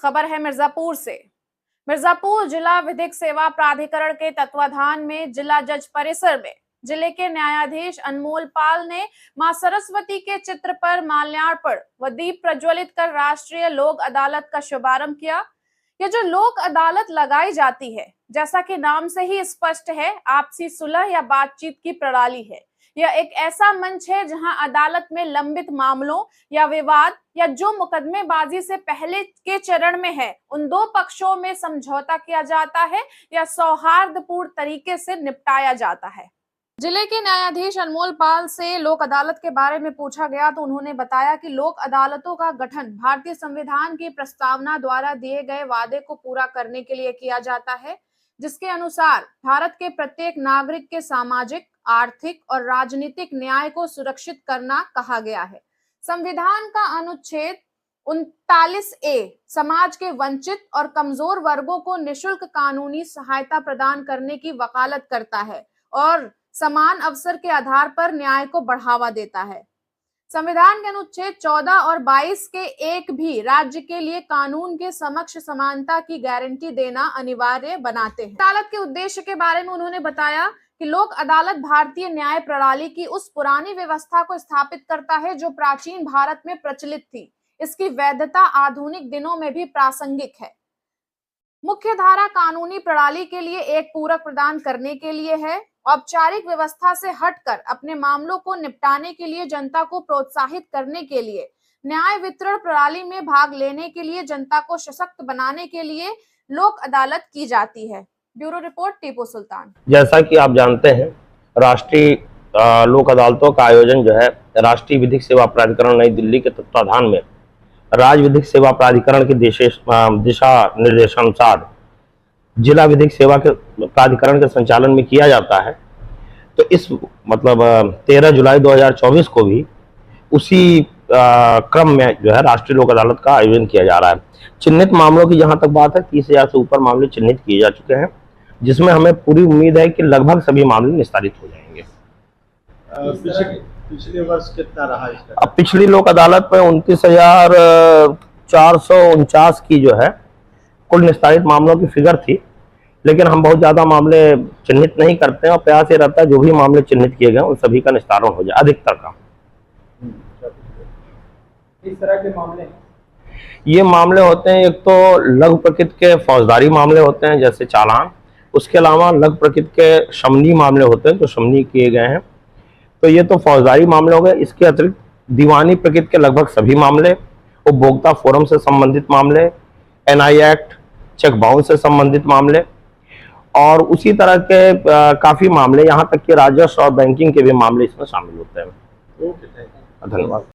खबर है मिर्जापुर से। मिर्जापुर जिला विधिक सेवा प्राधिकरण के तत्वाधान में जिला जज परिसर में जिले के न्यायाधीश अनमोल पाल ने मां सरस्वती के चित्र पर माल्यार्पण व दीप प्रज्वलित कर राष्ट्रीय लोक अदालत का शुभारंभ किया। ये जो लोक अदालत लगाई जाती है, जैसा कि नाम से ही स्पष्ट है, आपसी सुलह या बातचीत की प्रणाली है। यह एक ऐसा मंच है जहां अदालत में लंबित मामलों या विवाद या जो मुकदमेबाजी से पहले के चरण में है, उन दो पक्षों में समझौता किया जाता है या सौहार्दपूर्ण तरीके से निपटाया जाता है। जिले के न्यायाधीश अनमोल पाल से लोक अदालत के बारे में पूछा गया तो उन्होंने बताया कि लोक अदालतों का गठन भारतीय संविधान की प्रस्तावना द्वारा दिए गए वादे को पूरा करने के लिए किया जाता है, जिसके अनुसार भारत के प्रत्येक नागरिक के सामाजिक, आर्थिक और राजनीतिक न्याय को सुरक्षित करना कहा गया है। संविधान का अनुच्छेद 39A समाज के वंचित और कमजोर वर्गों को निशुल्क कानूनी सहायता प्रदान करने की वकालत करता है और समान अवसर के आधार पर न्याय को बढ़ावा देता है। संविधान के अनुच्छेद 14 और 22 के एक भी राज्य के लिए कानून के समक्ष समानता की गारंटी देना अनिवार्य बनाते हैं। अदालत के उद्देश्य के बारे में उन्होंने बताया कि लोक अदालत भारतीय न्याय प्रणाली की उस पुरानी व्यवस्था को स्थापित करता है जो प्राचीन भारत में प्रचलित थी। इसकी वैधता आधुनिक दिनों में भी प्रासंगिक है। मुख्य धारा कानूनी प्रणाली के लिए एक पूरक प्रदान करने के लिए है। औपचारिक व्यवस्था से हटकर अपने मामलों को निपटाने के लिए जनता को प्रोत्साहित करने के लिए, न्याय वितरण प्रणाली में भाग लेने के लिए, जनता को सशक्त बनाने के लिए लोक अदालत की जाती है। Bureau report, Tipu Sultan. जैसा कि आप जानते हैं, राष्ट्रीय लोक अदालतों का आयोजन जो है राष्ट्रीय विधिक सेवा प्राधिकरण नई दिल्ली के तत्वाधान में राज्य विधिक सेवा प्राधिकरण के दिशा निर्देशानुसार जिला विधिक सेवा के प्राधिकरण के संचालन में किया जाता है। तो इस 13 जुलाई 2024 को भी उसी क्रम में जो है राष्ट्रीय लोक अदालत का आयोजन किया जा रहा है। चिन्हित मामलों की जहां तक बात है, 30,000 से ऊपर मामले चिन्हित किए जा चुके हैं, जिसमें हमें पूरी उम्मीद है कि लगभग सभी मामले निस्तारित हो जाएंगे। पिछले वर्ष कितना रहा इसका? अब पिछली लोक अदालत में 29,449 की जो है कुल निस्तारित मामलों की फिगर थी, लेकिन हम बहुत ज्यादा मामले चिन्हित नहीं करते हैं और प्रयास ये रहता है जो भी मामले चिन्हित किए गए उन सभी का निस्तारण हो जाए, अधिकतर का। इस तरह के मामले ये मामले होते हैं, एक तो लघु प्रकृति के फौजदारी मामले होते हैं जैसे चालान, उसके अलावा लघु प्रकृति के शमनी मामले होते हैं जो शमनी किए गए हैं, तो ये तो फौजदारी मामले हो गए। इसके अतिरिक्त दीवानी प्रकृति के लगभग सभी मामले, उपभोक्ता फोरम से संबंधित मामले, NI एक्ट, चेक बाउंस से संबंधित मामले और उसी तरह के काफी मामले, यहाँ तक कि राजस्व और बैंकिंग के भी मामले इसमें शामिल होते हैं। ओके, धन्यवाद।